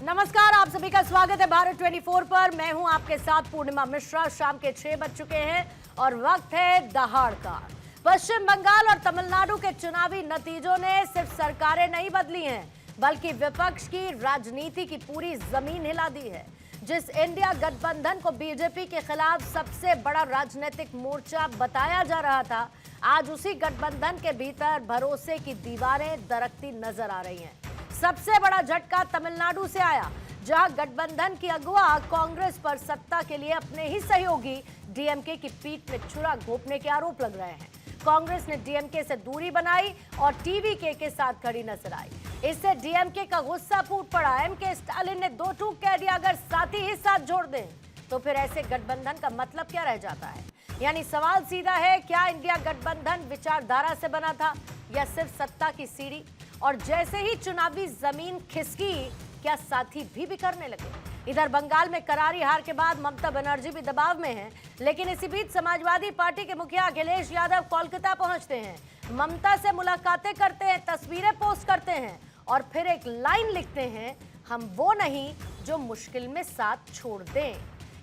नमस्कार, आप सभी का स्वागत है भारत 24 पर। मैं हूं आपके साथ पूर्णिमा मिश्रा। शाम के 6 बज चुके हैं और वक्त है दहाड़ का। पश्चिम बंगाल और तमिलनाडु के चुनावी नतीजों ने सिर्फ सरकारें नहीं बदली हैं, बल्कि विपक्ष की राजनीति की पूरी जमीन हिला दी है। जिस इंडिया गठबंधन को बीजेपी के खिलाफ सबसे बड़ा राजनीतिक मोर्चा बताया जा रहा था, आज उसी गठबंधन के भीतर भरोसे की दीवारें दरकती नजर आ रही हैं। सबसे बड़ा झटका तमिलनाडु से आया, जहां गठबंधन की अगुवा कांग्रेस पर सत्ता के लिए अपने ही सहयोगी डीएमके की पीठ में छुरा घोंपने के आरोप लग रहे हैं। कांग्रेस ने डीएमके से दूरी बनाई और टीवीके के साथ खड़ी नजर आई। इससे डीएमके का गुस्सा फूट पड़ा। एमके स्टालिन ने दो टूक कह दिया, अगर साथी ही साथ जोड़ दें तो फिर ऐसे गठबंधन का मतलब क्या रह जाता है। यानी सवाल सीधा है, क्या इंडिया गठबंधन विचारधारा से बना था या सिर्फ सत्ता की सीढ़ी? और जैसे ही चुनावी जमीन खिसकी, क्या साथी भी बिखरने लगे। इधर बंगाल में करारी हार के बाद ममता बनर्जी भी दबाव में हैं, लेकिन इसी बीच समाजवादी पार्टी के मुखिया अखिलेश यादव कोलकाता पहुंचते हैं, ममता से मुलाकातें करते हैं, तस्वीरें पोस्ट करते हैं और फिर एक लाइन लिखते हैं, हम वो नहीं जो मुश्किल में साथ छोड़ दें।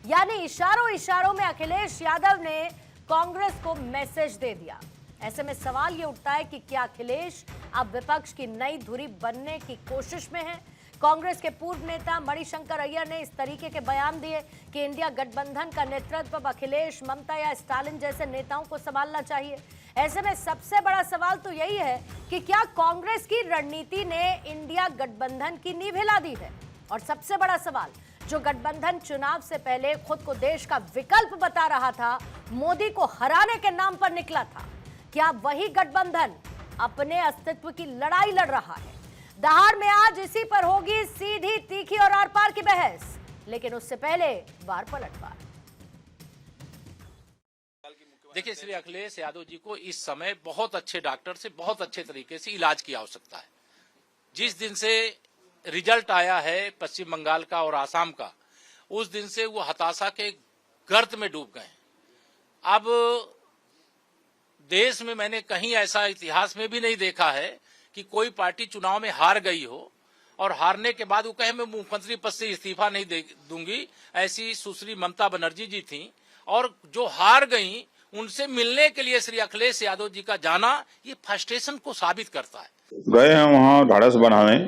यानी इशारों इशारों में अखिलेश यादव ने कांग्रेस को मैसेज दे दिया। ऐसे में सवाल ये उठता है कि क्या अखिलेश अब विपक्ष की नई धुरी बनने की कोशिश में है? कांग्रेस के पूर्व नेता मणिशंकर अय्यर ने इस तरीके के बयान दिए कि इंडिया गठबंधन का नेतृत्व अब अखिलेश, ममता या स्टालिन जैसे नेताओं को संभालना चाहिए। ऐसे में सबसे बड़ा सवाल तो यही है कि क्या कांग्रेस की रणनीति ने इंडिया गठबंधन की नींव हिला दी है? और सबसे बड़ा सवाल, जो गठबंधन चुनाव से पहले खुद को देश का विकल्प बता रहा था, मोदी को हराने के नाम पर निकला था, क्या वही गठबंधन अपने अस्तित्व की लड़ाई लड़ रहा है? दहाड़ में आज इसी पर होगी सीधी, तीखी और आर पार की बहस, लेकिन उससे पहले वार पलटवार। देखिए, श्री अखिलेश यादव जी को इस समय बहुत अच्छे डॉक्टर से बहुत अच्छे तरीके से इलाज की आवश्यकता है। जिस दिन से रिजल्ट आया है पश्चिम बंगाल का और आसाम का, उस दिन से वो हताशा के गर्त में डूब गए। अब देश में मैंने कहीं ऐसा इतिहास में भी नहीं देखा है कि कोई पार्टी चुनाव में हार गई हो और हारने के बाद वो कहे मैं मुख्यमंत्री पद से इस्तीफा नहीं दूंगी। ऐसी सुश्री ममता बनर्जी जी थी और जो हार गई उनसे मिलने के लिए श्री अखिलेश यादव जी का जाना, ये फ्रस्ट्रेशन को साबित करता है। गए हैं वहाँ ढाढ़स बनाने,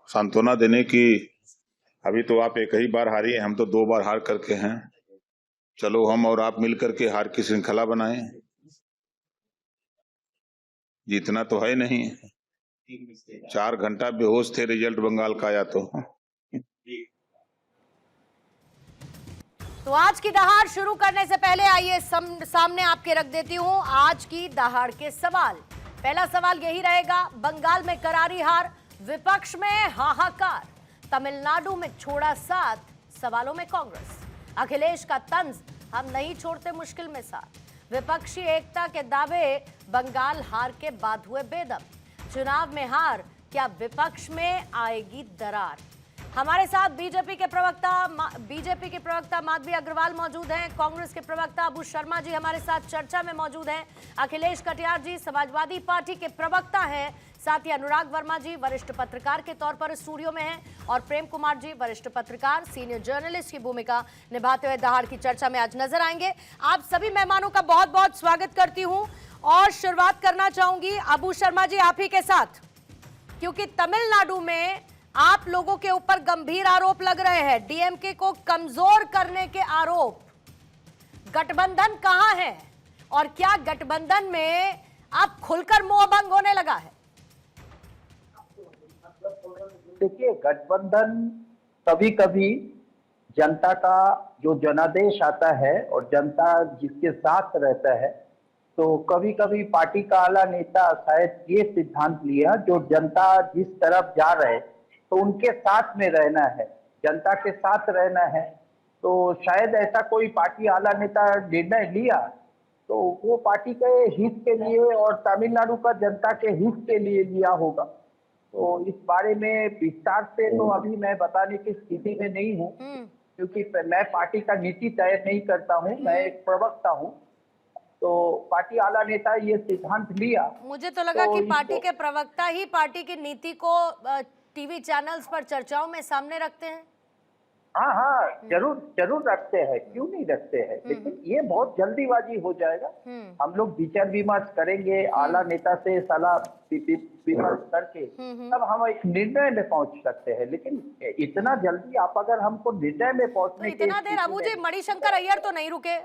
सांत्वना देने की अभी तो आप एक ही बार हारी हैं, हम तो 2 बार हार करके हैं। चलो हम और आप मिल करके हार की श्रृंखला बनाएं। जीतना तो है नहीं। 4 घंटा बेहोश थे, रिजल्ट बंगाल का आया तो आज की दहाड़ शुरू करने से पहले आइए सामने आपके रख देती हूं आज की दहाड़ के सवाल। पहला सवाल यही रहेगा, बंगाल में करारी हार, विपक्ष में हाहाकार, तमिलनाडु में छोड़ा साथ, सवालों में कांग्रेस, अखिलेश का तंज, हम नहीं छोड़ते मुश्किल में साथ, विपक्षी एकता के दावे बंगाल हार के बाद हुए बेदम, चुनाव में हार, क्या विपक्ष में आएगी दरार? हमारे साथ बीजेपी के प्रवक्ता माधवी अग्रवाल मौजूद हैं, कांग्रेस के प्रवक्ता अबू शर्मा जी हमारे साथ चर्चा में मौजूद हैं, अखिलेश कटियार जी समाजवादी पार्टी के प्रवक्ता हैं, साथ ही अनुराग वर्मा जी वरिष्ठ पत्रकार के तौर पर स्टूडियो में हैं और प्रेम कुमार जी वरिष्ठ पत्रकार, सीनियर जर्नलिस्ट की भूमिका निभाते हुए दहाड़ की चर्चा में आज नजर आएंगे। आप सभी मेहमानों का बहुत बहुत स्वागत करती हूं और शुरुआत करना चाहूंगी अबू शर्मा जी आप ही के साथ, क्योंकि तमिलनाडु में आप लोगों के ऊपर गंभीर आरोप लग रहे हैं, डीएमके को कमजोर करने के आरोप। गठबंधन कहां है और क्या गठबंधन में अब खुलकर मोहभंग होने लगा है? देखिए, गठबंधन कभी कभी जनता का जो जनादेश आता है और जनता जिसके साथ रहता है, तो कभी कभी पार्टी का आला नेता शायद ये सिद्धांत लिया, जो जनता जिस तरफ जा रहे तो उनके साथ में रहना है, जनता के साथ रहना है। तो शायद ऐसा कोई पार्टी आला नेता निर्णय लिया तो वो पार्टी के हित के लिए और तमिलनाडु का जनता के हित के लिए लिया होगा। तो इस बारे में विस्तार से तो अभी मैं बताने की स्थिति में नहीं हूँ, क्योंकि मैं पार्टी का नीति तय नहीं करता हूँ, मैं एक प्रवक्ता हूँ। तो पार्टी आला नेता ये सिद्धांत लिया। मुझे तो लगा कि पार्टी के प्रवक्ता ही पार्टी की नीति को टीवी चैनल्स पर चर्चाओं में सामने रखते हैं। हाँ हाँ, जरूर रखते हैं, क्यों नहीं रखते हैं, लेकिन ये बहुत जल्दीबाजी हो जाएगा। हम लोग विचार विमर्श करेंगे, आला नेता से सलाह विमर्श करके तब हम एक निर्णय में पहुंच सकते हैं। लेकिन इतना जल्दी आप अगर हमको निर्णय में पहुंचने तो इतना देर अबू जी, मणिशंकर अय्यर तो नहीं रुके।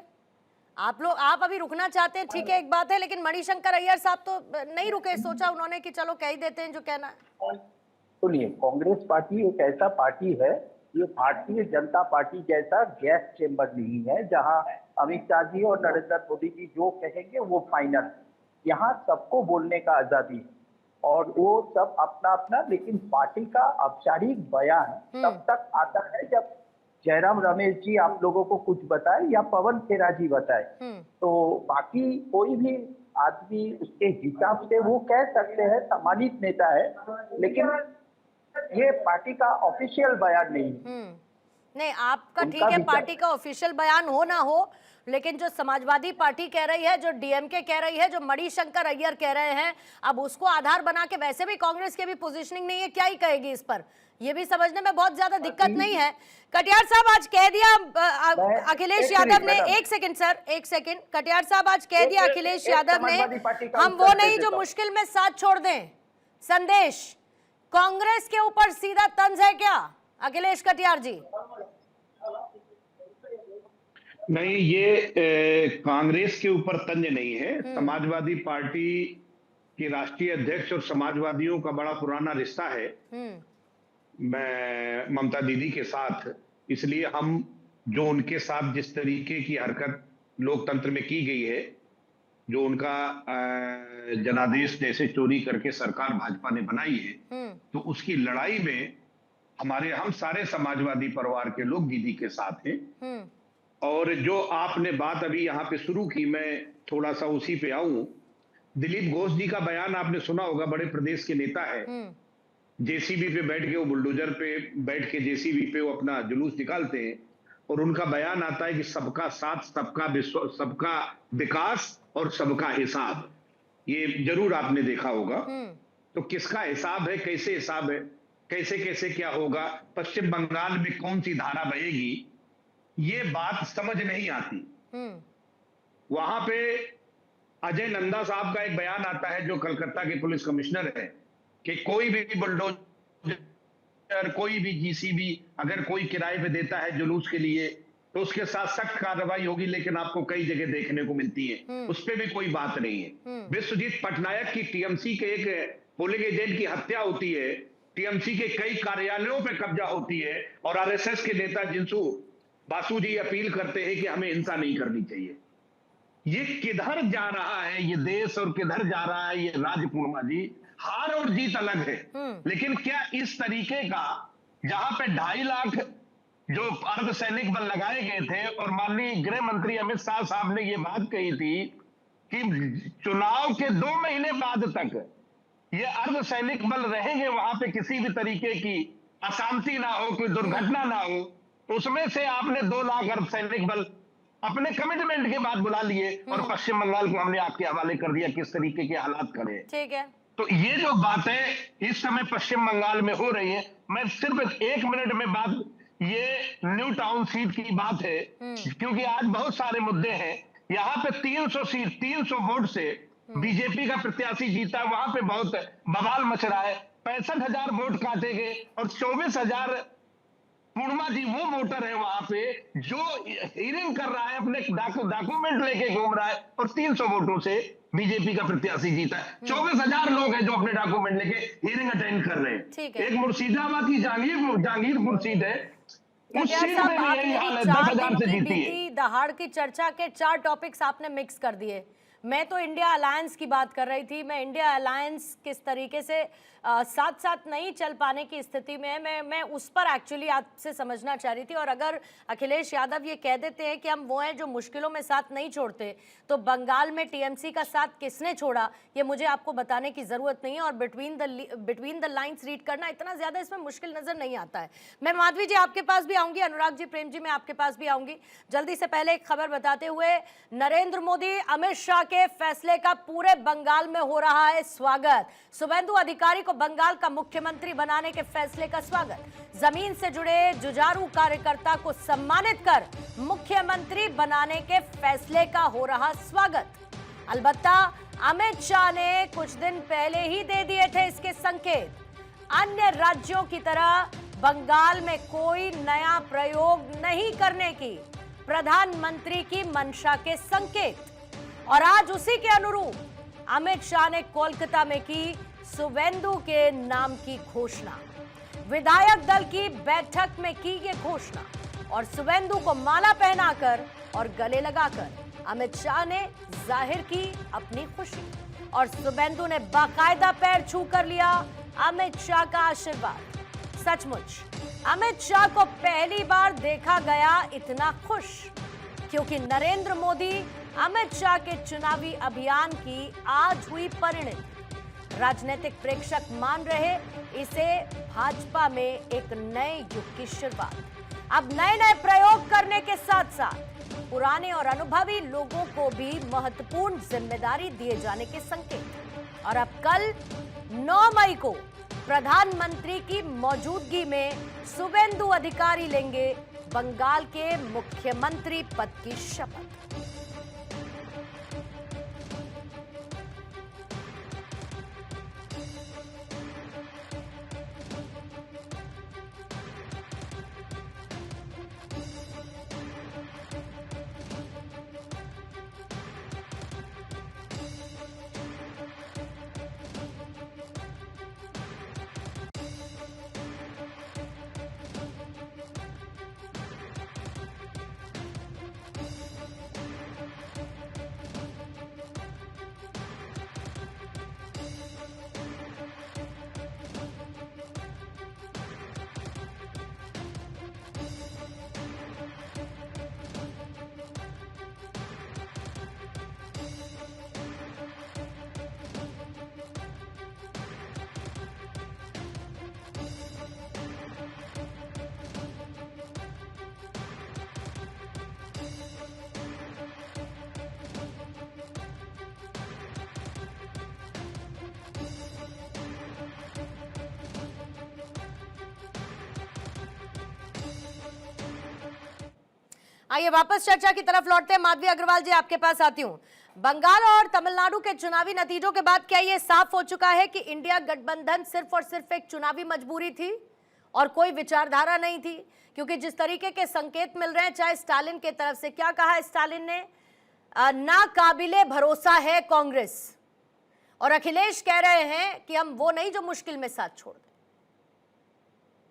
आप अभी रुकना चाहते हैं, ठीक है, एक बात है, लेकिन मणिशंकर अय्यर साहब तो नहीं रुके। सोचा उन्होंने कि चलो कह ही देते हैं जो कहना है। सुनिए, कांग्रेस पार्टी एक ऐसा पार्टी है, ये भारतीय जनता पार्टी जैसा गैस चेंबर नहीं है जहां अमित शाह जी और नरेंद्र मोदी जी जो कहेंगे वो फाइनल। यहाँ सबको बोलने का आजादी है और वो सब अपना अपना, लेकिन पार्टी का औपचारिक बयान तब तक आता है जब जयराम रमेश जी आप लोगों को कुछ बताए या पवन खेरा जी बताए। तो बाकी कोई भी आदमी उसके हिसाब से वो कह सकते हैं, सम्मानित नेता है, लेकिन ये पार्टी का ऑफिशियल बयान नहीं। नहीं, आपका ठीक है, पार्टी का ऑफिशियल बयान हो ना हो, लेकिन जो समाजवादी पार्टी कह रही है, जो डीएमके कह रही है, जो मणिशंकर अय्यर कह रहे हैं, अब उसको आधार बना के, वैसे भी कांग्रेस की भी पोजीशनिंग नहीं है, क्या ही कहेगी इस पर, ये भी समझने में बहुत ज्यादा दिक्कत नहीं है। कटियार साहब आज कह दिया अखिलेश यादव ने, एक सेकंड सर, एक सेकंड, कटियार साहब आज कह दिया अखिलेश यादव ने, हम वो नहीं जो मुश्किल में साथ छोड़ दें। संदेश कांग्रेस के ऊपर सीधा तंज है क्या अखिलेश कटियार जी? नहीं, ये कांग्रेस के ऊपर तंज नहीं है। समाजवादी पार्टी के राष्ट्रीय अध्यक्ष और समाजवादियों का बड़ा पुराना रिश्ता है मैं ममता दीदी के साथ, इसलिए हम जो उनके साथ जिस तरीके की हरकत लोकतंत्र में की गई है, जो उनका जनादेश जैसे चोरी करके सरकार भाजपा ने बनाई है, तो उसकी लड़ाई में हम सारे समाजवादी परिवार के लोग दीदी के साथ हैं। और जो आपने बात अभी यहाँ पे शुरू की, मैं थोड़ा सा उसी पे आऊं। दिलीप घोष जी का बयान आपने सुना होगा, बड़े प्रदेश के नेता है, जेसीबी पे बैठ के, वो बुलडोजर पे बैठ के जेसीबी पे वो अपना जुलूस निकालते हैं और उनका बयान आता है कि सबका साथ, सबका विकास और सबका हिसाब। ये जरूर आपने देखा होगा। तो किसका हिसाब है, कैसे हिसाब है, कैसे कैसे क्या होगा, पश्चिम बंगाल में कौन सी धारा बहेगी, ये बात समझ नहीं आती। वहां पे अजय नंदा साहब का एक बयान आता है, जो कलकत्ता के पुलिस कमिश्नर है, कि कोई भी बुलडोजर, कोई भी जीसीबी अगर कोई किराए पे देता है जुलूस के लिए तो उसके साथ सख्त कार्रवाई होगी, लेकिन आपको कई जगह देखने को मिलती है, उस पर भी कोई बात नहीं है। विश्वजीत पटनायक की टीएमसी के एक पोलिंग एजेंट की हत्या होती है, टीएमसी के कई कार्यालयों पे कब्जा होती है, और आरएसएस के नेता जिनसू बासु जी अपील करते हैं कि हमें हिंसा नहीं करनी चाहिए। ये किधर जा रहा है ये देश, और किधर जा रहा है ये राज्य? पूर्णिमा जी, हार और जीत अलग है, लेकिन क्या इस तरीके का, जहां पे 2.5 लाख जो अर्धसैनिक बल लगाए गए थे, और माननीय गृह मंत्री अमित शाह साहब ने ये बात कही थी कि चुनाव के 2 महीने बाद तक ये अर्धसैनिक बल रहेंगे, वहां पे किसी भी तरीके की अशांति ना हो, कोई दुर्घटना ना हो। उसमें से आपने 2 लाख अर्धसैनिक बल अपने कमिटमेंट के बाद बुला लिए, और पश्चिम बंगाल को हमने आपके हवाले कर दिया किस तरीके के हालात खड़े। ठीक है, तो ये जो बातें इस समय पश्चिम बंगाल में हो रही है, मैं सिर्फ 1 मिनट में बात, ये न्यू टाउन सीट की बात है, क्योंकि आज बहुत सारे मुद्दे हैं। यहाँ पे 300 सीट, 300 वोट से बीजेपी का प्रत्याशी जीता, वहां पे बहुत बवाल मच रहा है। 65,000 वोट काटे गए, और 24,000 पूर्णिमा जी वो वोटर है वहां पे जो हियरिंग कर रहा है, अपने डॉक्यूमेंट लेके घूम रहा है, और 300 वोटों से बीजेपी का प्रत्याशी जीता है। 24,000 लोग हैं जो अपने डॉक्यूमेंट लेके हियरिंग अटेंड कर रहे हैं। एक मुर्शिदाबाद की जहांगीरपुर सीट है, उस कटियार सीट साहब, में भी यही आपने हाल है, 4 10,000 दिनों से की जीती है। बीती दहाड़ की चर्चा के 4 टॉपिक्स आपने मिक्स कर दिए। मैं तो इंडिया अलायंस की बात कर रही थी। मैं इंडिया अलायंस किस तरीके से साथ साथ नहीं चल पाने की स्थिति में है, मैं उस पर एक्चुअली आपसे समझना चाह रही थी। और अगर अखिलेश यादव ये कह देते हैं कि हम वो हैं जो मुश्किलों में साथ नहीं छोड़ते, तो बंगाल में टीएमसी का साथ किसने छोड़ा ये मुझे आपको बताने की जरूरत नहीं है। और बिटवीन द लाइंस रीड करना इतना ज्यादा इसमें मुश्किल नजर नहीं आता है। मैं माधवी जी आपके पास भी आऊंगी, अनुराग जी, प्रेम जी, मैं आपके पास भी आऊंगी। जल्दी से पहले एक खबर बताते हुए, नरेंद्र मोदी अमित शाह के फैसले का पूरे बंगाल में हो रहा है स्वागत। शुभेंदु अधिकारी को बंगाल का मुख्यमंत्री बनाने के फैसले का स्वागत। जमीन से जुड़े जुझारू कार्यकर्ता को सम्मानित कर मुख्यमंत्री बनाने के फैसले का हो रहा स्वागत। अलबत्ता अमित शाह ने कुछ दिन पहले ही दे दिए थे इसके संकेत। अन्य राज्यों की तरह बंगाल में कोई नया प्रयोग नहीं करने की प्रधानमंत्री की मंशा के संकेत। और आज उसी के अनुरूप अमित शाह ने कोलकाता में की शुभेंदु के नाम की घोषणा। विधायक दल की बैठक में की ये घोषणा और शुभेंदु को माला पहनाकर और गले लगाकर अमित शाह ने जाहिर की अपनी खुशी। और शुभेंदु ने बाकायदा पैर छू कर लिया अमित शाह का आशीर्वाद। सचमुच अमित शाह को पहली बार देखा गया इतना खुश, क्योंकि नरेंद्र मोदी अमित शाह के चुनावी अभियान की आज हुई परिणति। राजनीतिक प्रेक्षक मान रहे इसे भाजपा में एक नए युग की शुरुआत। अब नए नए प्रयोग करने के साथ साथ पुराने और अनुभवी लोगों को भी महत्वपूर्ण जिम्मेदारी दिए जाने के संकेत। और अब कल 9 मई को प्रधानमंत्री की मौजूदगी में शुभेंदु अधिकारी लेंगे बंगाल के मुख्यमंत्री पद की शपथ। आइए वापस चर्चा की तरफ लौटते हैं। माधवी अग्रवाल जी, आपके पास आती हूं। बंगाल और तमिलनाडु के चुनावी नतीजों के बाद क्या यह साफ हो चुका है कि इंडिया गठबंधन सिर्फ और सिर्फ एक चुनावी मजबूरी थी और कोई विचारधारा नहीं थी? क्योंकि जिस तरीके के संकेत मिल रहे हैं, चाहे स्टालिन की तरफ से, क्या कहा स्टालिन ने, नाकाबिले भरोसा है कांग्रेस, और अखिलेश कह रहे हैं कि हम वो नहीं जो मुश्किल में साथ छोड़ दें।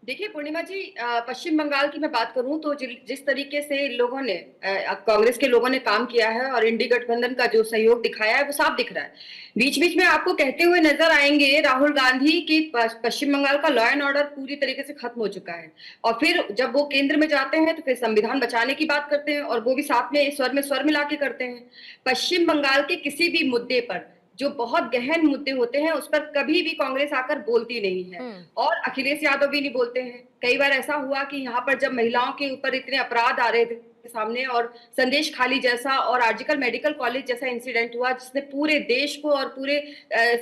देखिए पूर्णिमा जी, पश्चिम बंगाल की मैं बात करूं तो जिस तरीके से लोगों ने, कांग्रेस के लोगों ने काम किया है और इंडी गठबंधन का जो सहयोग दिखाया है वो साफ दिख रहा है। बीच बीच में आपको कहते हुए नजर आएंगे राहुल गांधी कि पश्चिम बंगाल का लॉ एंड ऑर्डर पूरी तरीके से खत्म हो चुका है, और फिर जब वो केंद्र में जाते हैं तो फिर संविधान बचाने की बात करते हैं, और वो भी साथ में स्वर मिला के करते हैं। पश्चिम बंगाल के किसी भी मुद्दे पर, जो बहुत गहन मुद्दे होते हैं, उस पर कभी भी कांग्रेस आकर बोलती नहीं है, और अखिलेश यादव भी नहीं बोलते हैं। कई बार ऐसा हुआ कि यहाँ पर जब महिलाओं के ऊपर इतने अपराध आ रहे थे सामने, और संदेश खाली जैसा और आर्जिकल मेडिकल कॉलेज जैसा इंसिडेंट हुआ जिसने पूरे देश को और पूरे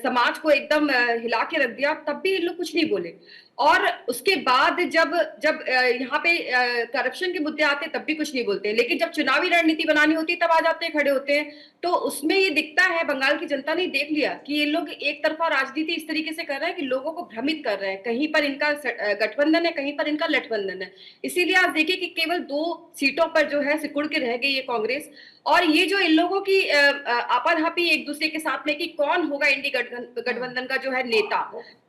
समाज को एकदम हिला के रख दिया, तब भी इन लोग कुछ नहीं बोले। और उसके बाद जब यहाँ पे करप्शन के मुद्दे आते तब भी कुछ नहीं बोलते, लेकिन जब चुनावी रणनीति बनानी होती तब आ जाते हैं, खड़े होते हैं। तो उसमें ये दिखता है, बंगाल की जनता ने देख लिया कि ये लोग एक तरफा राजनीति इस तरीके से कर रहे हैं कि लोगों को भ्रमित कर रहे हैं। कहीं पर इनका गठबंधन है, कहीं पर इनका लठबंधन है। इसीलिए आप देखिए कि केवल 2 सीटों पर जो है सिकुड़ के रह गई ये कांग्रेस। और ये जो इन लोगों की आपाधापी एक दूसरे के साथ में कि कौन होगा इंडी गठबंधन का जो है नेता,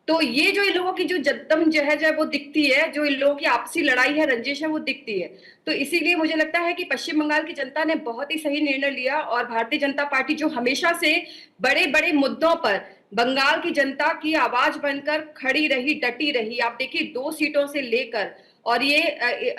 तो ये जो इन लोगों की जो जद्दोजहद है वो दिखती है, जो इन लोगों की आपसी लड़ाई है, रंजिश है, वो दिखती है। तो इसीलिए मुझे लगता है कि पश्चिम बंगाल की जनता ने बहुत ही सही निर्णय लिया, और भारतीय जनता पार्टी जो हमेशा से बड़े बड़े मुद्दों पर बंगाल की जनता की आवाज बनकर खड़ी रही, डटी रही। आप देखिए 2 सीटों से लेकर, और ये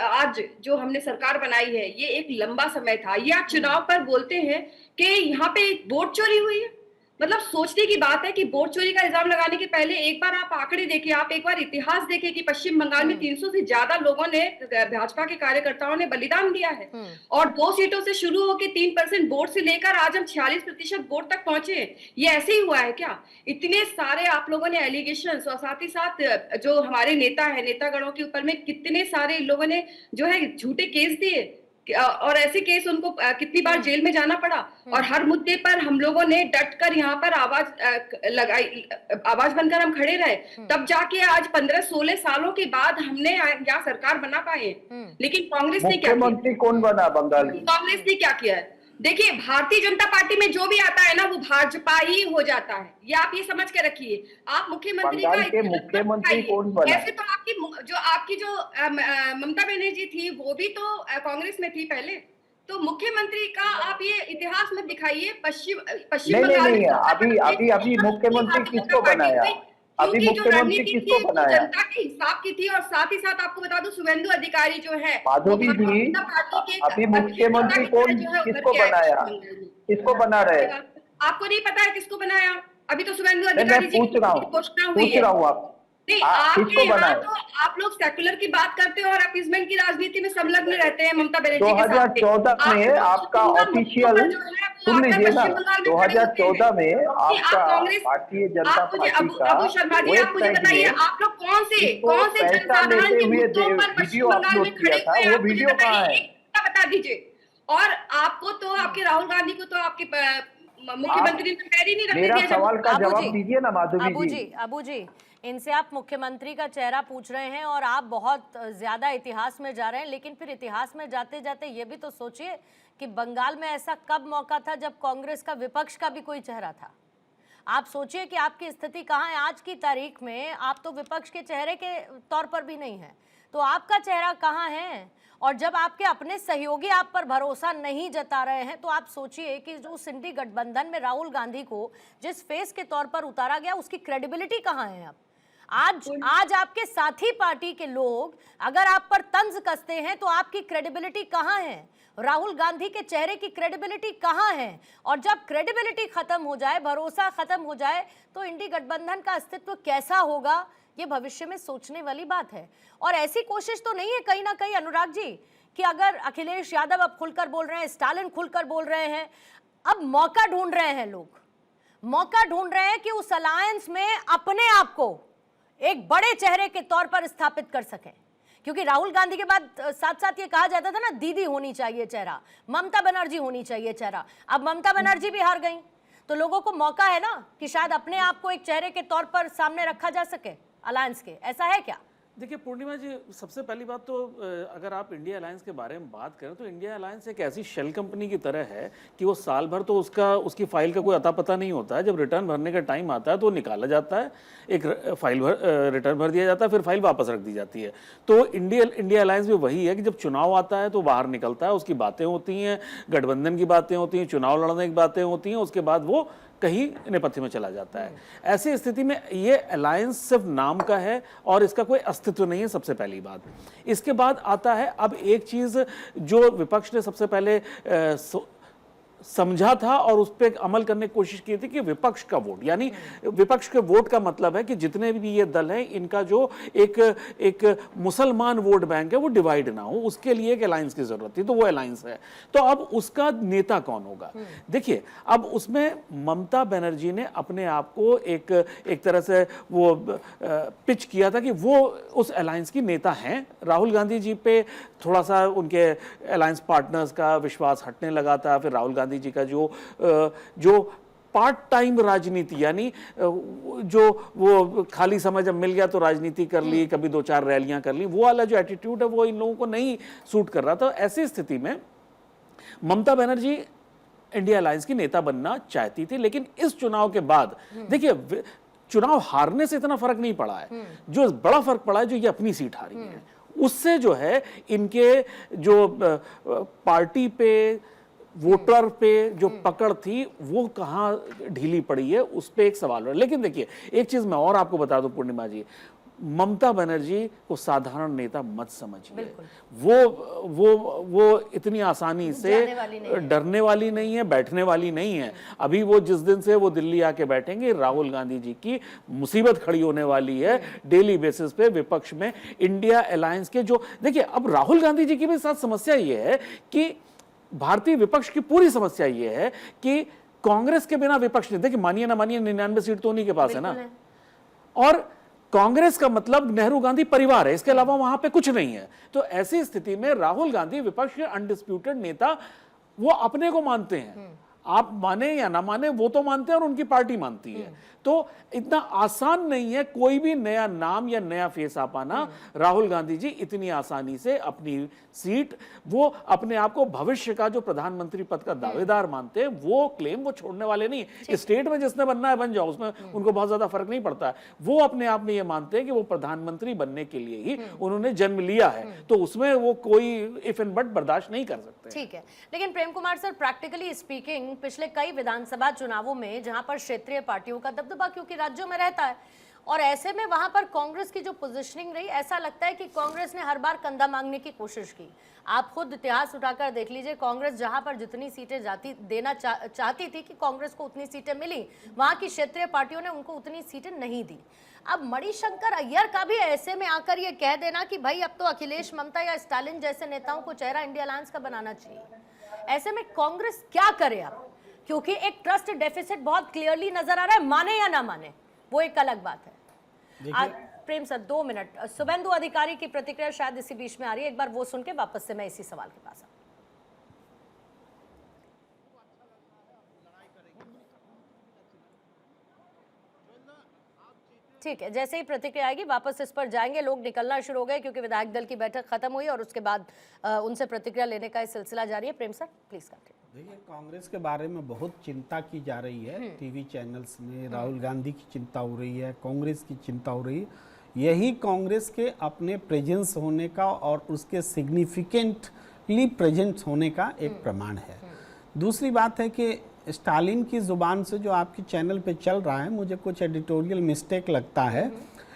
आज जो हमने सरकार बनाई है, ये एक लंबा समय था। ये आप चुनाव पर बोलते हैं कि यहाँ पे वोट चोरी हुई है। मतलब सोचने की बात है कि वोट चोरी का इल्जाम लगाने के पहले एक बार आप आंकड़े देखिए, आप एक बार इतिहास देखिए कि पश्चिम बंगाल में 300 से ज्यादा लोगों ने, भाजपा के कार्यकर्ताओं ने बलिदान दिया है, और 2 सीटों से शुरू होकर 3% वोट से लेकर आज हम 46% वोट तक पहुंचे हैं। ये ऐसे ही हुआ है क्या? इतने सारे आप लोगों ने एलिगेशंस, और साथ ही साथ जो हमारे नेता है, नेतागणों के ऊपर में कितने सारे लोगों ने जो है झूठे केस दिए, और ऐसे केस उनको कितनी बार जेल में जाना पड़ा, और हर मुद्दे पर हम लोगों ने डट कर यहाँ पर आवाज लगाई, आवाज बनकर हम खड़े रहे, तब जाके आज 15-16 सालों के बाद हमने यहाँ सरकार बना पाए। लेकिन कांग्रेस ने क्या किया? मुख्यमंत्री कौन बना बंगाल की? कांग्रेस ने क्या किया है? देखिए, भारतीय जनता पार्टी में जो भी आता है ना, वो भाजपा ही हो जाता है। ये आप ये समझ के रखिए। आप मुख्यमंत्री बंगाल के मुख्यमंत्री कौन बना? ऐसे तो आपकी जो ममता बनर्जी थी, वो भी तो कांग्रेस में थी पहले। तो मुख्यमंत्री का आप ये इतिहास में दिखाइए। पश्चिम बंगाल नहीं, अभी मुख्यमंत्री किसको बनाया? अभी मुख्यमंत्री किसको बनाया? जनता के हिसाब की थी। और साथ ही साथ आपको बता दूं, शुभेंदु अधिकारी जो है, माधवी जी, अभी मुख्यमंत्री कौन, किसको बनाया, किसको बना रहे? आपको नहीं पता है किसको बनाया? अभी तो शुभेंदु अधिकारी जी पूछ रहा हूँ आप नहीं, किसको बनाया? तो आप लोग सेकुलर की बात करते हो और अपीसमेंट की राजनीति में संलग्न रहते हैं ममता बनर्जी के साथ। 2014 में आपका ऑफिशियल, सुन लीजिए ना, 2014 में आपका भारतीय जनता पार्टी का अबू शर्मा जी, आप मुझे बताइए, आप लोग कौन से जनसाधारण के मुद्दों पर पश्चिम बंगाल में खड़े हुए हैं? वो वीडियो कहाँ है? बता दीजिए। और आपको तो, आपके राहुल गांधी को तो आपके मुख्यमंत्री ने पैर ही नहीं रखने दिया। मेरा सवाल का जवाब दीजिए ना माधवी जी। अबू जी, इनसे आप मुख्यमंत्री का चेहरा पूछ रहे हैं और आप बहुत ज्यादा इतिहास में जा रहे हैं, लेकिन फिर इतिहास में जाते जाते ये भी तो सोचिए कि बंगाल में ऐसा कब मौका था जब कांग्रेस का, विपक्ष का भी कोई चेहरा था। आप सोचिए कि आपकी स्थिति कहाँ है आज की तारीख में। आप तो विपक्ष के चेहरे के तौर पर भी नहीं है, तो आपका चेहरा कहाँ है? और जब आपके अपने सहयोगी आप पर भरोसा नहीं जता रहे हैं, तो आप सोचिए कि जो सिंधी गठबंधन में राहुल गांधी को जिस फेस के तौर पर उतारा गया, उसकी क्रेडिबिलिटी कहाँ है? आज आपके साथी पार्टी के लोग अगर आप पर तंज कसते हैं, तो आपकी क्रेडिबिलिटी कहाँ है? राहुल गांधी के चेहरे की क्रेडिबिलिटी कहाँ है? और जब क्रेडिबिलिटी खत्म हो जाए, भरोसा खत्म हो जाए, तो इंडी गठबंधन का अस्तित्व कैसा होगा, ये भविष्य में सोचने वाली बात है। और ऐसी कोशिश तो नहीं है कहीं ना कहीं अनुराग जी कि अगर अखिलेश यादव अब खुलकर बोल रहे हैं, स्टालिन खुलकर बोल रहे हैं, अब मौका ढूंढ रहे हैं, लोग मौका ढूंढ रहे हैं कि उस अलायंस में अपने आप को एक बड़े चेहरे के तौर पर स्थापित कर सकें। क्योंकि राहुल गांधी के बाद साथ साथ ये कहा जाता था ना, दीदी होनी चाहिए चेहरा, ममता बनर्जी होनी चाहिए चेहरा। अब ममता बनर्जी भी हार गई, तो लोगों को मौका है ना कि शायद अपने आप को एक चेहरे के तौर पर सामने रखा जा सके अलायंस के। ऐसा है क्या? देखिए पूर्णिमा जी, सबसे पहली बात तो अगर आप इंडिया अलायंस के बारे में बात करें तो इंडिया अलायंस एक ऐसी शेल कंपनी की तरह है कि वो साल भर तो उसकी फाइल का कोई अता पता नहीं होता है। जब रिटर्न भरने का टाइम आता है तो निकाला जाता है, एक फाइल रिटर्न भर दिया जाता है, फिर फाइल वापस रख दी जाती है। तो इंडिया अलायंस भी वही है कि जब चुनाव आता है तो बाहर निकलता है, उसकी बातें होती हैं, गठबंधन की बातें होती हैं, चुनाव लड़ने की बातें होती हैं, उसके बाद वो कहीं नेपथ्य में चला जाता है। ऐसी स्थिति में ये अलायंस सिर्फ नाम का है और इसका कोई अस्तित्व नहीं है, सबसे पहली बात। इसके बाद आता है अब एक चीज जो विपक्ष ने सबसे पहले समझा था और उस पर अमल करने की कोशिश की थी कि विपक्ष का वोट, यानी विपक्ष के वोट का मतलब है कि जितने भी ये दल हैं इनका जो एक मुसलमान वोट बैंक है वो डिवाइड ना हो, उसके लिए एक अलायंस की जरूरत थी, तो वो अलायंस है। तो अब उसका नेता कौन होगा? देखिए, अब उसमें ममता बनर्जी ने अपने आप को एक तरह से वो पिच किया था कि वो उस अलायंस की नेता हैं। राहुल गांधी जी पे थोड़ा सा उनके अलायंस पार्टनर्स का विश्वास हटने लगा था। फिर राहुल गांधी जी का जो पार्ट टाइम राजनीति, यानी जो वो खाली समय जब मिल गया तो राजनीति कर ली, कभी 2-4 रैलियां कर ली, वो वाला जो एटीट्यूड है वो इन लोगों को नहीं सूट कर रहा था। ऐसी स्थिति में ममता बनर्जी इंडिया अलायंस की नेता बनना चाहती थी, लेकिन इस चुनाव के बाद देखिए चुनाव हारने से इतना फर्क नहीं पड़ा है। जो बड़ा फर्क पड़ा है जो ये अपनी सीट हारी है, उससे जो है इनके जो पार्टी पे वोटर पे जो पकड़ थी वो कहां ढीली पड़ी है, उस पे एक सवाल है। लेकिन देखिए एक चीज मैं और आपको बता दूं पूर्णिमा जी, ममता बनर्जी को साधारण नेता मत समझिए। वो इतनी आसानी से डरने वाली नहीं है, बैठने वाली नहीं है। अभी वो जिस दिन से वो दिल्ली आके बैठेंगे, राहुल गांधी जी की मुसीबत खड़ी होने वाली है डेली बेसिस पे विपक्ष में। इंडिया अलायंस के जो देखिए, अब राहुल गांधी जी की भी साथ समस्या ये है कि भारतीय विपक्ष की पूरी समस्या ये है कि कांग्रेस के बिना विपक्ष नहीं। देखिए मानिए ना मानिए 99 सीट तो उन्हीं के पास है ना, और कांग्रेस का मतलब नेहरू गांधी परिवार है, इसके अलावा वहां पे कुछ नहीं है। तो ऐसी स्थिति में राहुल गांधी विपक्ष के अनडिस्प्यूटेड नेता, वो अपने को मानते हैं, आप माने या ना माने वो तो मानते हैं और उनकी पार्टी मानती है। तो इतना आसान नहीं है कोई भी नया नाम या नया फेस आ पाना। राहुल गांधी जी इतनी आसानी से अपनी सीट, वो अपने आप को भविष्य का जो प्रधानमंत्री पद का दावेदार मानते हैं, वो क्लेम वो छोड़ने वाले नहीं। स्टेट में जिसने बनना है बन जाओ, उसमें उनको बहुत ज्यादा फर्क नहीं पड़ता है। वो अपने आप में ये मानते हैं कि वो प्रधानमंत्री बनने के लिए ही उन्होंने जन्म लिया है, तो उसमें वो कोई इफ एंड बट बर्दाश्त नहीं कर सकते। ठीक है, लेकिन Prem Kumar sir, practically speaking पिछले कई विधानसभा चुनावों में जहां पर क्षेत्रीय पार्टियों का दबदबा क्योंकि राज्यों में रहता है, और ऐसे में वहां पर कांग्रेस की जो पोजीशनिंग रही, ऐसा लगता है कि कांग्रेस ने हर बार कंधा मांगने की कोशिश की। आप खुद इतिहास उठाकर देख लीजिए, कांग्रेस जहां पर जितनी सीटें देना चाहती थी कि कांग्रेस को उतनी सीटें मिली, वहां की क्षेत्रीय पार्टियों ने उनको उतनी सीटें नहीं दी। अब मणिशंकर अय्यर का भी ऐसे में आकर ये कह देना कि भाई अब तो अखिलेश, ममता या स्टालिन जैसे नेताओं को चेहरा इंडिया अलायंस का बनाना चाहिए, ऐसे में कांग्रेस क्या करे अब? क्योंकि एक ट्रस्ट डेफिसिट बहुत क्लियरली नजर आ रहा है, माने या ना माने वो एक अलग बात है। प्रेम सर 2 मिनट, शुभेंदु अधिकारी की प्रतिक्रिया शायद इसी बीच में आ रही है, एक बार वो सुन के वापस से मैं इसी सवाल के पास आऊं। ठीक है, जैसे ही प्रतिक्रिया आएगी वापस इस पर जाएंगे। लोग निकलना शुरू हो गए क्योंकि विधायक दल की बैठक खत्म हुई और उसके बाद उनसे प्रतिक्रिया लेने का सिलसिला जारी है। प्रेम सर प्लीज कंटिन्यू। देखिए, कांग्रेस के बारे में बहुत चिंता की जा रही है टीवी चैनल्स में। राहुल गांधी की चिंता हो रही है, कांग्रेस की चिंता हो रही है। यही कांग्रेस के अपने प्रेजेंस होने का और उसके सिग्निफिकेंटली प्रेजेंट होने का एक प्रमाण है। दूसरी बात है कि स्टालिन की ज़ुबान से जो आपके चैनल पे चल रहा है, मुझे कुछ एडिटोरियल मिस्टेक लगता है।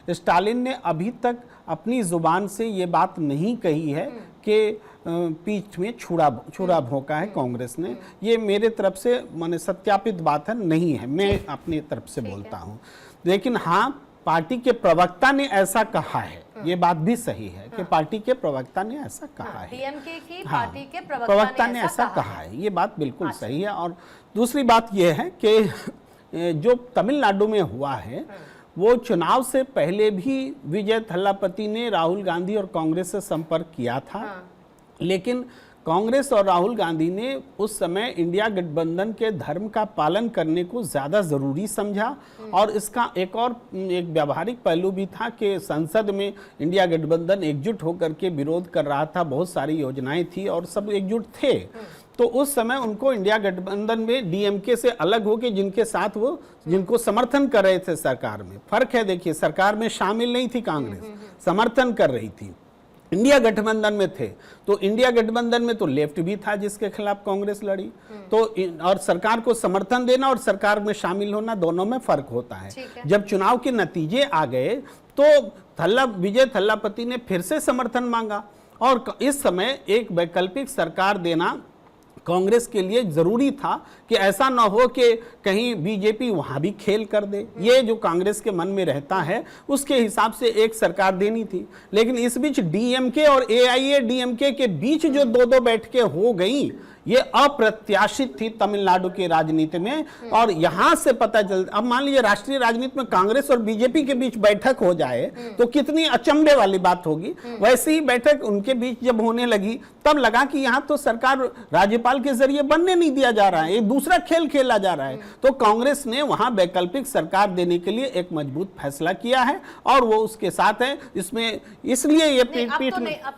स्टालिन ने अभी तक अपनी ज़ुबान से ये बात नहीं कही है कि पीठ में छुरा भोंका है कांग्रेस ने। ये मेरे तरफ से माने सत्यापित बात है, नहीं है, मैं अपनी तरफ से बोलता हूँ। लेकिन हाँ, पार्टी के प्रवक्ता ने ऐसा कहा है, ये बात भी सही है कि पार्टी के प्रवक्ता ने ऐसा कहा है। डीएमके की हाँ, पार्टी के प्रवक्ता ने ऐसा कहा है, ये बात बिल्कुल सही है। और दूसरी बात ये है कि जो तमिलनाडु में हुआ है, वो चुनाव से पहले भी विजय थल्लापति ने राहुल गांधी और कांग्रेस से संपर्क किया था। लेकिन कांग्रेस और राहुल गांधी ने उस समय इंडिया गठबंधन के धर्म का पालन करने को ज़्यादा ज़रूरी समझा। और इसका एक व्यावहारिक पहलू भी था कि संसद में इंडिया गठबंधन एकजुट होकर के विरोध कर रहा था, बहुत सारी योजनाएं थी और सब एकजुट थे। तो उस समय उनको इंडिया गठबंधन में डीएमके से अलग होकर जिनके साथ वो जिनको समर्थन कर रहे थे सरकार में, फर्क है। देखिए, सरकार में शामिल नहीं थी कांग्रेस, समर्थन कर रही थी, इंडिया गठबंधन में थे। तो इंडिया गठबंधन में तो लेफ्ट भी था जिसके खिलाफ कांग्रेस लड़ी। तो और सरकार को समर्थन देना और सरकार में शामिल होना, दोनों में फर्क होता है। जब चुनाव के नतीजे आ गए तो विजय थल्लापति ने फिर से समर्थन मांगा और इस समय एक वैकल्पिक सरकार देना कांग्रेस के लिए जरूरी था कि ऐसा ना हो कि कहीं बीजेपी वहां भी खेल कर दे। ये जो कांग्रेस के मन में रहता है, उसके हिसाब से एक सरकार देनी थी। लेकिन इस बीच डीएमके और एआईएडीएमके के बीच जो दो बैठकें हो गई, ये अप्रत्याशित थी तमिलनाडु की राजनीति में। और यहां से पता चलता, अब मान लीजिए राष्ट्रीय राजनीति में कांग्रेस और बीजेपी के बीच बैठक हो जाए तो कितनी अचंभे वाली बात होगी। वैसे ही बैठक उनके बीच जब होने लगी तब लगा कि यहाँ तो सरकार राज्यपाल के जरिए बनने नहीं दिया जा रहा है, एक दूसरा खेल खेला जा रहा है। तो कांग्रेस ने वहां वैकल्पिक सरकार देने के लिए एक मजबूत फैसला किया है और वो उसके साथ है। इसमें इसलिए ये पीठ में अब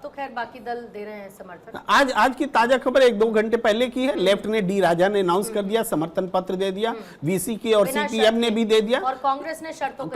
तो खैर बाकी दल दे रहे हैं समर्थन। आज की ताजा खबर 1-2 घंटे पहले की है। लेफ्ट ने डी राजा ने अनाउंस कर दिया, समर्थन पत्र दे दिया, वीसी की और सीपीएम ने भी दे दिया, और कांग्रेस ने शर्तों के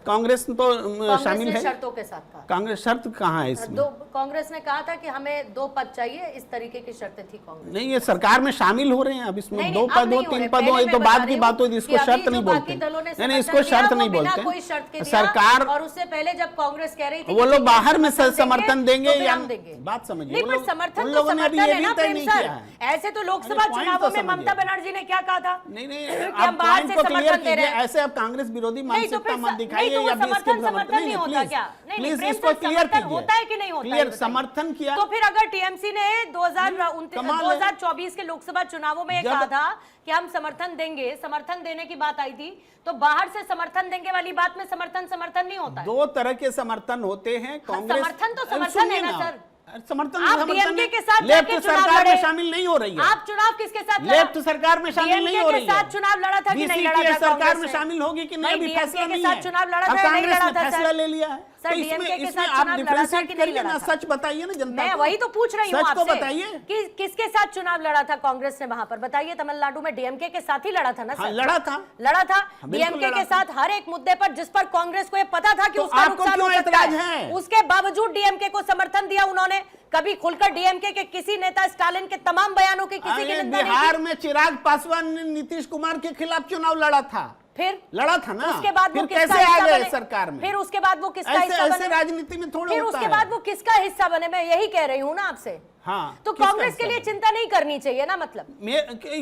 कांग्रेस तो शामिल है। शर्तों के साथ कहा। कांग्रेस शर्त कहाँ है इसमें? कांग्रेस ने कहा था कि हमें 2 पद चाहिए, इस तरीके की शर्तें थी कांग्रेस। नहीं, ये सरकार में शामिल हो रहे हैं अब इसमें। 2 पद हो, 3 पद हो, ये तो बाद की बात होगी, इसको शर्त नहीं बोलते। नहीं, इसको शर्त नहीं बोलते। सरकार, और उससे पहले जब कांग्रेस कह रही थी वो लोग बाहर में समर्थन देंगे या देंगे, बात समझिए। समर्थन तो समर्थन है ना प्रेम सर। ऐसे तो लोकसभा चुनावों में ममता बनर्जी ने क्या कहा था? नहीं, आप पॉइंट को क्लियर कीजिए। ऐसे अब कांग्रेस विरोधी मानसिकता मत दिखाइए या भी इसके समर्थन नहीं होता क्या? प्लीज इसको क्लियर कीजिए। होता है कि नहीं होता? क्लियर समर्थन किया तो फिर अगर टीएमसी ने 2024 के लोकसभा चुनावों में कहा था कि हम समर्थन देंगे, समर्थन देने की बात आई थी, तो बाहर से समर्थन देंगे वाली बात में समर्थन नहीं होता है। 2 तरह के समर्थन होते हैं। कांग्रेस समर्थन तो समर्थन है ना सर। समर्थन आप डीएमके के साथ लेफ्ट सरकार में शामिल नहीं हो रही है। आप चुनाव किसके साथ लड़ा? लेफ्ट सरकार में शामिल नहीं हो रही है। के साथ चुनाव लड़ा था कि नहीं लड़ा था? सरकार में शामिल होगी कि नहीं, अभी फैसला नहीं है। चुनाव लड़ा था, नहीं लड़ा था? फैसला ले लिया है। सर, तो डीएमके के साथ आप चुनाव लड़ा था डिफरेंशिएट कि नहीं करिए लड़ा ना, था? सच बताइए ना जनता मैं को। वही तो पूछ रही हूँ सच आपसे तो बताइए कि किसके साथ चुनाव लड़ा था कांग्रेस ने वहां पर? बताइए। तमिलनाडु में डीएमके के साथ ही लड़ा था ना सर? लड़ा था डीएमके के साथ हर एक मुद्दे पर, जिस पर कांग्रेस को ये पता था कि उसका नुकसान हो सकता है, उसके बावजूद डीएमके को समर्थन दिया उन्होंने। कभी खुलकर डीएमके के किसी नेता स्टालिन के तमाम बयानों की किसी की निंदा नहीं की। बिहार में चिराग पासवान ने नीतीश कुमार के खिलाफ चुनाव लड़ा था, फिर लड़ा था ना। उसके बाद वो कैसे आ गए सरकार में? फिर उसके बाद वो किसका हिस्सा बने? राजनीति में थोड़ा फिर उसके बाद वो किसका हिस्सा बने? मैं यही कह रही हूँ ना आपसे। हाँ, तो कांग्रेस के लिए चिंता नहीं करनी चाहिए ना, मतलब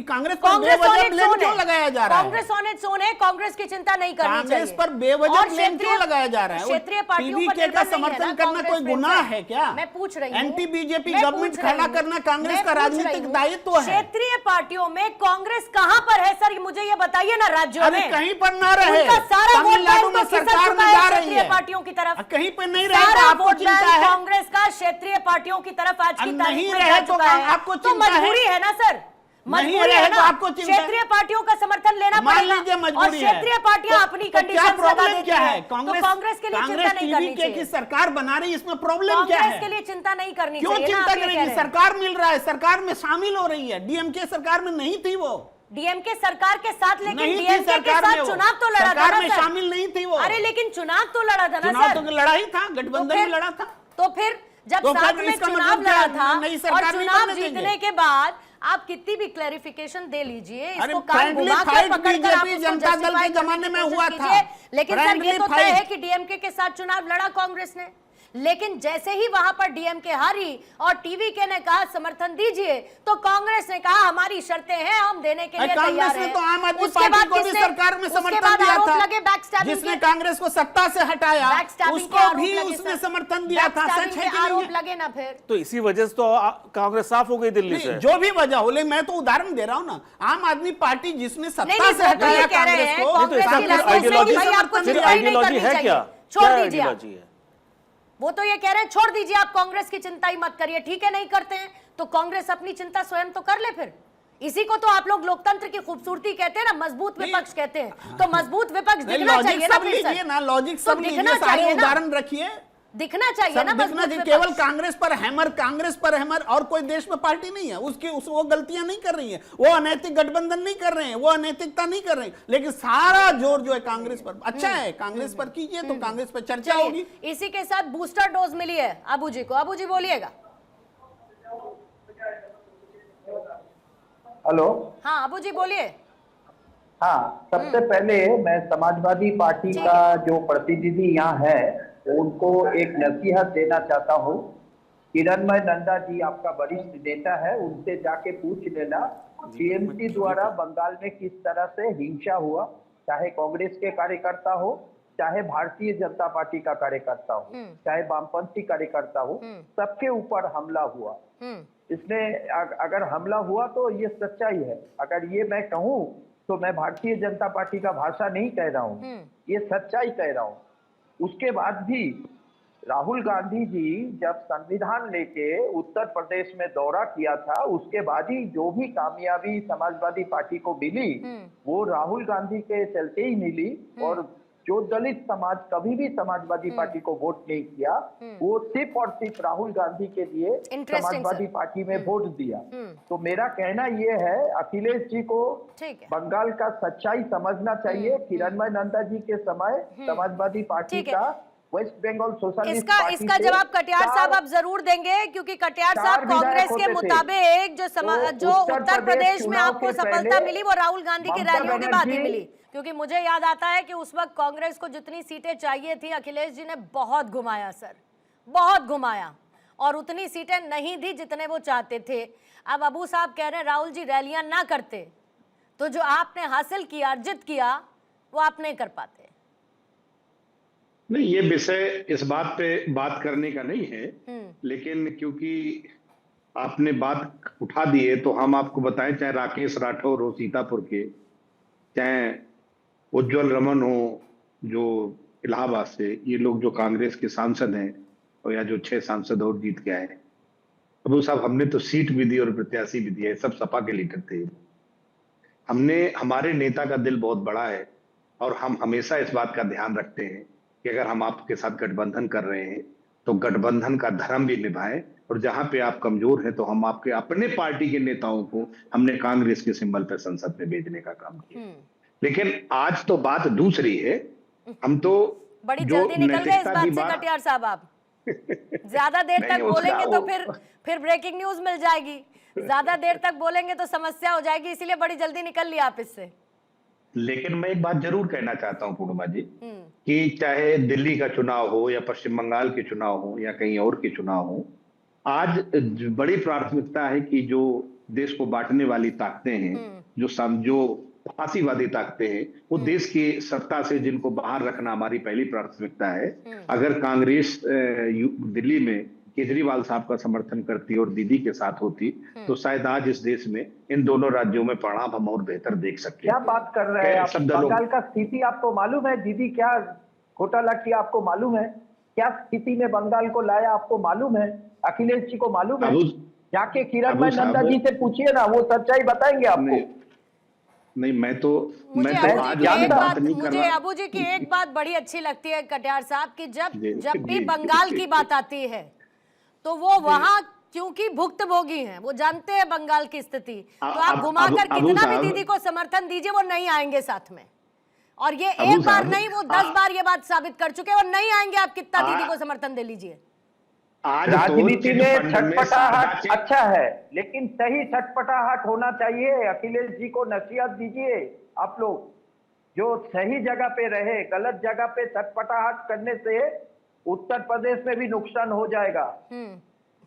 कांग्रेस पर बेवजह ब्लेम क्यों लगाया जा रहा है? कांग्रेस ऑन इट्स ओन है, कांग्रेस की चिंता नहीं करनी चाहिए। कांग्रेस पर बेवजह ब्लेम क्यों लगाया जा रहा है? क्षेत्रीय पार्टियों पर का समर्थन करना कोई गुनाह है क्या? मैं पूछ रही हूँ। एंटी बीजेपी गवर्नमेंट खड़ा करना कांग्रेस का राजनीतिक दायित्व है। क्षेत्रीय पार्टियों में कांग्रेस कहाँ पर है सर? मुझे ये बताइए ना। राज्यों में कहीं पर ना रहे, तमिलनाडु में सरकार में जा रही है, पार्टियों की तरफ कहीं पर नहीं रहे तो आपको चिंता है? कांग्रेस का क्षेत्रीय पार्टियों की तरफ आज की तारीख में जा चुका है। आपको तो मजबूरी है ना सर, मजबूरी है ना। आपको क्षेत्रीय पार्टियों का समर्थन लेना पड़ेगा और क्षेत्रीय पार्टियां अपनी कंडीशन प्रॉब्लम क्या है? कांग्रेस के लिए चिंता नहीं करनी चाहिए। की सरकार बना रही, इसमें प्रॉब्लम क्या है? कांग्रेस के लिए चिंता नहीं करनी क्यों चाहिए। चिंता करेगी? सरकार मिल रहा है, सरकार में शामिल हो रही है। डीएमके सरकार में नहीं थी वो, डीएमके सरकार के साथ, लेकिन डीएमके के साथ चुनाव तो लड़ा था ना सर। शामिल नहीं थी वो। अरे लेकिन चुनाव तो लड़ा था ना सर। चुनाव तो लड़ा ही था, गठबंधन में लड़ा था। तो फिर जब साथ में चुनाव लड़ा था और चुनाव जीतने के बाद आप कितनी भी क्लैरिफिकेशन दे लीजिए, इसको कान घुमाकर पकड़कर आप जनता दल के जमाने में हुआ था, लेकिन सर ये तो तय है कि डीएमके के साथ चुनाव लड़ा कांग्रेस ने। लेकिन जैसे ही वहां पर डीएमके हारी और टीवीके ने कहा समर्थन दीजिए, तो कांग्रेस ने कहा हमारी शर्तें हैं, हम देने के लिए तैयार हैं। तो आम आदमी पार्टी को भी सरकार में समर्थन दिया था, जिसने कांग्रेस को सत्ता से हटाया, उसको भी उसने समर्थन दिया था। सच है कि आरोप लगे ना फिर? तो इसी वजह से तो कांग्रेस साफ हो गई दिल्ली से। जो भी वजह हो, ले मैं तो उदाहरण दे रहा हूँ ना। आम आदमी पार्टी जिसने सत्ता से हटाया कांग्रेस को, आइडियोलॉजी है क्या? छोड़ दीजिए। वो तो ये कह रहे हैं छोड़ दीजिए, आप कांग्रेस की चिंता ही मत करिए। ठीक है, नहीं करते हैं तो कांग्रेस अपनी चिंता स्वयं तो कर ले फिर। इसी को तो आप लोग लोकतंत्र की खूबसूरती कहते हैं ना, मजबूत विपक्ष कहते हैं। तो मजबूत विपक्ष दिखना चाहिए ना फिर सर। लॉजिक सब लीजिए, सारे उदाहरण रखिए, दिखना चाहिए ना मजबूत विपक्ष। केवल कांग्रेस पर हैमर और कोई देश में पार्टी नहीं है उसकी, वो गलतियां नहीं कर रही है, वो अनैतिक गठबंधन नहीं कर रहे हैं, वो अनैतिकता नहीं कर रहे हैं, लेकिन सारा जोर जो है कांग्रेस पर। अच्छा है, कांग्रेस पर कीजिए तो कांग्रेस पर चर्चा होगी। इसी के साथ बूस्टर डोज मिली है अबू जी को। अबू जी बोलिएगा। हेलो। हाँ अबू जी बोलिए। हाँ, सबसे पहले मैं समाजवादी पार्टी का जो प्रतिनिधि यहाँ है उनको एक नसीहत देना चाहता हूँ। किरणमय नंदा जी आपका वरिष्ठ नेता है, उनसे जाके पूछ लेना टीएमसी द्वारा बंगाल में किस तरह से हिंसा हुआ, चाहे कांग्रेस के कार्यकर्ता हो, चाहे भारतीय जनता पार्टी का कार्यकर्ता हो, चाहे वामपंथी कार्यकर्ता हो, सबके ऊपर हमला हुआ। इसमें अगर हमला हुआ तो ये सच्चाई है। अगर ये मैं कहूँ तो मैं भारतीय जनता पार्टी का भाषा नहीं कह रहा हूँ, ये सच्चाई कह रहा हूँ। उसके बाद भी राहुल गांधी जी जब संविधान लेके उत्तर प्रदेश में दौरा किया था, उसके बाद ही जो भी कामयाबी समाजवादी पार्टी को मिली वो राहुल गांधी के चलते ही मिली। और जो दलित समाज कभी भी समाजवादी पार्टी को वोट नहीं किया, वो सिर्फ और सिर्फ राहुल गांधी के लिए समाजवादी पार्टी में वोट दिया। तो मेरा कहना ये है, अखिलेश जी को बंगाल का सच्चाई समझना चाहिए। किरणमय नंदा जी के समय समाजवादी पार्टी का वेस्ट बंगाल सोशलिस्ट पार्टी इसका जवाब कटियार साहब आप जरूर देंगे, क्योंकि कटियार साहब कांग्रेस के मुताबिक जो उत्तर प्रदेश में आपको सफलता मिली वो राहुल गांधी की रैलियों के बाद ही मिली। क्योंकि मुझे याद आता है कि उस वक्त कांग्रेस को जितनी सीटें चाहिए थी अखिलेश जी ने बहुत घुमाया सर, बहुत घुमाया, और उतनी सीटें नहीं दी जितने वो चाहते थे। अब अबू साहब कह रहे हैं राहुल जी रैलियां ना करते तो जो आपने हासिल किया, अर्जित किया, वो आप नहीं कर पाते। नहीं, ये विषय इस बात पे बात करने का नहीं है, लेकिन क्योंकि आपने बात उठा दी है तो हम आपको बताएं, चाहे राकेश राठौर हो सीतापुर के, चाहे उज्जवल रमन हो जो इलाहाबाद से, ये लोग जो कांग्रेस के सांसद हैं और या जो 6 सांसद और जीत के आए, अबू साहब हमने तो सीट भी दी और प्रत्याशी भी दिया, सब सपा के लीडर थे। हमारे नेता का दिल बहुत बड़ा है और हम हमेशा इस बात का ध्यान रखते हैं कि अगर हम आपके साथ गठबंधन कर रहे हैं तो गठबंधन का धर्म भी निभाएं, और जहां पे आप कमजोर हैं तो हम आपके अपने पार्टी के नेताओं को हमने कांग्रेस के सिंबल पर संसद में भेजने का काम किया। लेकिन आज तो बात दूसरी है। हम तो बड़ी जल्दी निकल गए इस बात से कटियार साहब, आप ज्यादा देर तक बोलेंगे तो फिर ब्रेकिंग न्यूज मिल जाएगी, ज्यादा देर तक बोलेंगे तो समस्या हो जाएगी, इसीलिए बड़ी जल्दी निकल लिया आप इससे। लेकिन मैं एक बात जरूर कहना चाहता हूं पूर्णिमा जी, कि चाहे दिल्ली का चुनाव हो या पश्चिम बंगाल के चुनाव हो या कहीं और के चुनाव हो, आज बड़ी प्राथमिकता है कि जो देश को बांटने वाली ताकतें हैं, जो फांसीवादी ताकतें हैं, वो देश की सत्ता से जिनको बाहर रखना हमारी पहली प्राथमिकता है। अगर कांग्रेस दिल्ली में केजरीवाल साहब का समर्थन करती और दीदी के साथ होती तो शायद आज इस देश में इन दोनों राज्यों में परिणाम हम और बेहतर देख सकते। क्या बात कर रहे हैं आप? बंगाल का स्थिति आपको मालूम है? दीदी क्या घोटाला किया आपको मालूम है? क्या स्थिति में बंगाल को लाया आपको मालूम है? अखिलेश जी को मालूम है? जाके किरणमय नंदा जी से पूछिए ना, वो सच्चाई बताएंगे आपको। नहीं, मैं तो मुझे अबू जी की एक बात बड़ी अच्छी लगती है कटियार साहब की, जब भी बंगाल की बात आती है तो वो वहां क्योंकि भुक्तभोगी हैं, वो जानते हैं बंगाल की स्थिति, तो आप घुमाकर कितना भी दीदी को समर्थन दीजिए वो नहीं आएंगे साथ में। और ये एक बार नहीं, वो 10 बार ये बात साबित कर चुके हैं, वो नहीं आएंगे, आप कितना दीदी को समर्थन दे लीजिए। राजनीति में छटपटाहट अच्छा है, लेकिन सही छटपटाहट होना चाहिए। अखिलेश जी को नसीहत दीजिए आप लोग, जो सही जगह पे रहे, गलत जगह पे छटपटाहट करने से उत्तर प्रदेश में भी नुकसान हो जाएगा।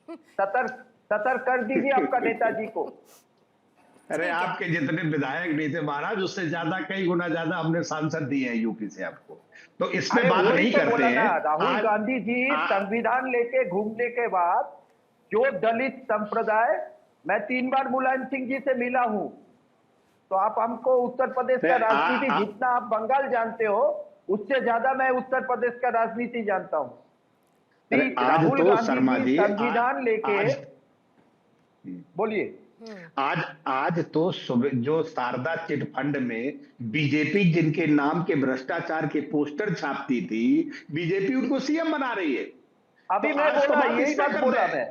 सतर्क कर दीजिए आपका नेताजी को। अरे आपके जितने विधायक नहीं थे महाराज, उससे ज्यादा कई गुना ज्यादा हमने सांसद दिए हैं यूपी से आपको, तो इसमें बात नहीं करते हैं। राहुल गांधी जी संविधान लेके घूमने के बाद जो दलित संप्रदाय, मैं 3 बार मुलायम सिंह जी से मिला हूं, तो आप हमको उत्तर प्रदेश का राजनीति जितना आप बंगाल जानते हो उससे ज्यादा मैं उत्तर प्रदेश का राजनीति जानता हूँ। राहुल गांधी जी संविधान लेके बोलिए। आज तो जो शारदा चिट फंड में बीजेपी जिनके नाम के भ्रष्टाचार के पोस्टर छापती थी, बीजेपी उनको सीएम बना रही है। अभी मैं बोला, यही बात बोला, मैं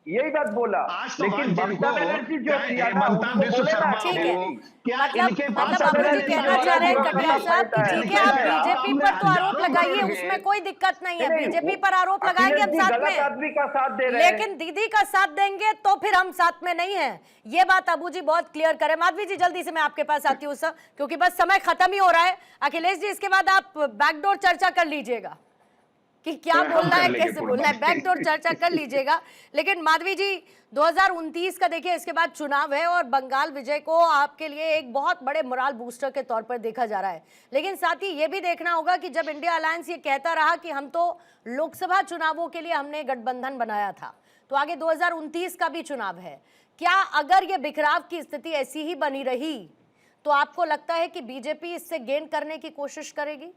यही बात बोला, लेकिन ममता बनर्जी जो किया था उसको बोले ना, ठीक है, मतलब अबू जी कहना चाह रहे हैं कटियार साहब कि ठीक है, आप बीजेपी पर तो आरोप लगाइए, उसमें कोई दिक्कत नहीं है, बीजेपी पर आरोप लगाएंगे हम साथ में, आदमी का साथ दे रहे हैं, लेकिन दीदी का साथ देंगे तो फिर हम साथ में नहीं है। ये बात अबू जी बहुत क्लियर करें। माधवी जी जल्दी से मैं आपके पास आती हूँ सर, क्योंकि बस समय खत्म ही हो रहा है। अखिलेश जी इसके बाद आप बैकडोर चर्चा कर लीजिएगा कि क्या बोलना है, कैसे बोलना है, बैकडोर चर्चा कर लीजिएगा। लेकिन माधवी जी 2029 का देखिए, इसके बाद चुनाव है और बंगाल विजय को आपके लिए एक बहुत बड़े मोरल बूस्टर के तौर पर देखा जा रहा है, लेकिन साथ ही ये भी देखना होगा कि जब इंडिया अलायंस ये कहता रहा कि हम तो लोकसभा चुनावों के लिए हमने गठबंधन बनाया था, तो आगे 2029 का भी चुनाव है। क्या अगर ये बिखराव की स्थिति ऐसी ही बनी रही तो आपको लगता है कि बीजेपी इससे गेन करने की कोशिश करेगी?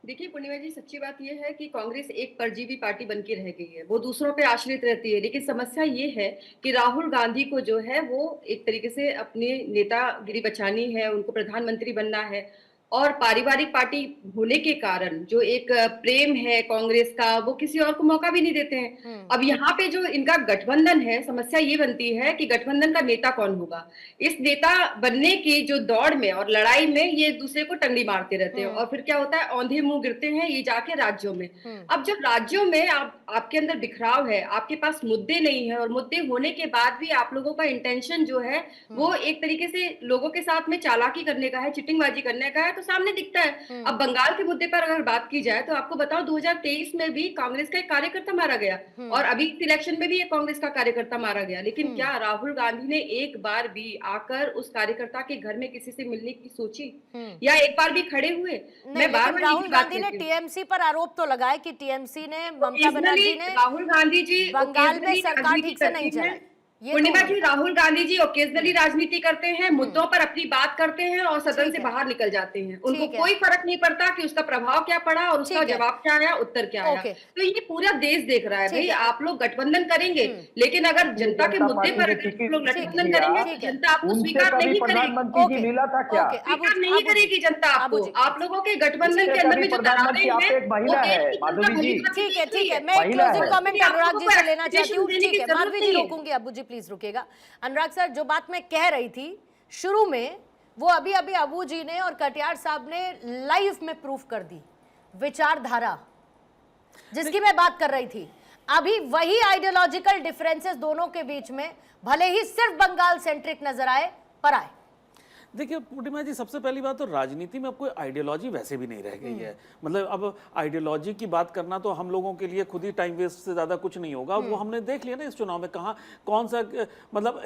देखिए पूर्णिमा जी, सच्ची बात यह है कि कांग्रेस एक परजीवी पार्टी बन के रह गई है। वो दूसरों पे आश्रित रहती है, लेकिन समस्या ये है कि राहुल गांधी को जो है वो एक तरीके से अपनी नेतागिरी बचानी है, उनको प्रधानमंत्री बनना है, और पारिवारिक पार्टी होने के कारण जो एक प्रेम है कांग्रेस का, वो किसी और को मौका भी नहीं देते हैं। अब यहाँ पे जो इनका गठबंधन है, समस्या ये बनती है कि गठबंधन का नेता कौन होगा। इस नेता बनने की जो दौड़ में और लड़ाई में ये एक दूसरे को टंडी मारते रहते हैं, और फिर क्या होता है, औंधे मुंह गिरते हैं ये जाके राज्यों में। अब जब राज्यों में आपके अंदर बिखराव है, आपके पास मुद्दे नहीं है, और मुद्दे होने के बाद भी आप लोगों का इंटेंशन जो है वो एक तरीके से लोगों के साथ में चालाकी करने का है, चिटिंगबाजी करने का है, तो सामने दिखता है। अब बंगाल के मुद्दे पर अगर बात की जाए तो आपको बताओ 2023 में भी कांग्रेस का एक कार्यकर्ता मारा गया, और अभी इलेक्शन में भी एक कांग्रेस का कार्यकर्ता मारा गया। लेकिन क्या राहुल गांधी ने एक बार भी आकर उस कार्यकर्ता के घर में किसी से मिलने की सोची, या एक बार भी खड़े हुए? मैं बार राहुल गांधी ने टीएमसी पर आरोप तो लगाया कि टीएमसी ने, ममता बनर्जी ने राहुल गांधी जी बंगाल में सरकार ठीक से नहीं चलाई। पूर्णिमा जी, राहुल गांधी जी ओकेजनली राजनीति करते हैं, मुद्दों पर अपनी बात करते हैं और सदन से बाहर निकल जाते हैं। उनको कोई फर्क नहीं पड़ता कि उसका प्रभाव क्या पड़ा और उसका जवाब क्या आया, उत्तर क्या आया। तो ये पूरा देश देख रहा है भाई, आप लोग गठबंधन करेंगे, लेकिन अगर जनता के मुद्दे पर लोग गठबंधन करेंगे, जनता आपको स्वीकार नहीं करेगी। मिला था क्या? स्वीकार नहीं करेगी जनता आपको। आप लोगों के गठबंधन के अंदर में जो दरारें हैं, ठीक है, मैं क्लोजिंग कमेंट अनुराग जी से लेना चाहती हूँ। ठीक है माधवी जी, रोकूंगी, अबू जी प्लीज रुकेगा। अनुराग सर, जो बात मैं कह रही थी शुरू में, वो अभी अबू जी ने और कटियार साहब ने लाइव में प्रूफ कर दी। विचारधारा जिसकी मैं बात कर रही थी, अभी वही आइडियोलॉजिकल डिफरेंसेस दोनों के बीच में भले ही सिर्फ बंगाल सेंट्रिक नजर आए, पर आए। देखिए पूर्णिमा जी, सबसे पहली बात तो राजनीति में अब कोई आइडियोलॉजी वैसे भी नहीं रह गई है। मतलब अब आइडियोलॉजी की बात करना तो हम लोगों के लिए खुद ही टाइम वेस्ट से ज़्यादा कुछ नहीं होगा। वो हमने देख लिया ना इस चुनाव में, कहाँ कौन सा मतलब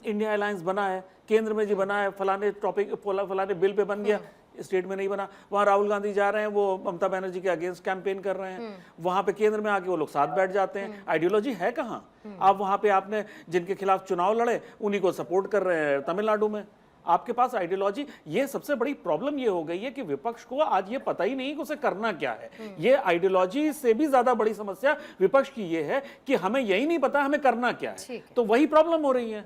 इंडिया अलायंस बना है, केंद्र में जी बना है, फलाने टॉपिक फलाने बिल पे बन गया, स्टेट में नहीं बना। वहाँ राहुल गांधी जा रहे हैं, वो ममता बनर्जी के अगेंस्ट कैंपेन कर रहे हैं, वहाँ पे केंद्र में आके वो लोग साथ बैठ जाते हैं। आइडियोलॉजी है कहाँ? आप वहाँ पे आपने जिनके खिलाफ चुनाव लड़े उन्हीं को सपोर्ट कर रहे हैं तमिलनाडु में, आपके पास आइडियोलॉजी। ये सबसे बड़ी प्रॉब्लम ये हो गई है कि विपक्ष को आज ये पता ही नहीं कि उसे करना क्या है। ये आइडियोलॉजी से भी ज्यादा बड़ी समस्या विपक्ष की ये है कि हमें यही नहीं पता हमें करना क्या है, तो वही प्रॉब्लम हो रही है।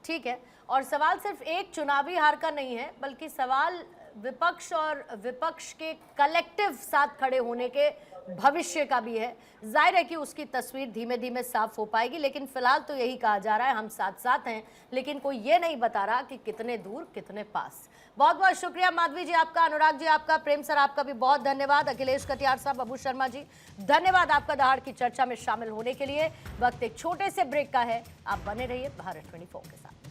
ठीक है, और सवाल सिर्फ एक चुनावी हार का नहीं है, बल्कि सवाल विपक्ष और विपक्ष के कलेक्टिव साथ खड़े होने के भविष्य का भी है। जाहिर है कि उसकी तस्वीर धीमे धीमे साफ हो पाएगी, लेकिन फिलहाल तो यही कहा जा रहा है हम साथ साथ हैं, लेकिन कोई ये नहीं बता रहा कि कितने दूर कितने पास। बहुत बहुत शुक्रिया माधवी जी आपका, अनुराग जी आपका, प्रेम सर आपका भी बहुत धन्यवाद, अखिलेश कटियार साहब, अबू शर्मा जी धन्यवाद आपका दहाड़ की चर्चा में शामिल होने के लिए। वक्त एक छोटे से ब्रेक का है, आप बने रहिए भारत 24 के साथ।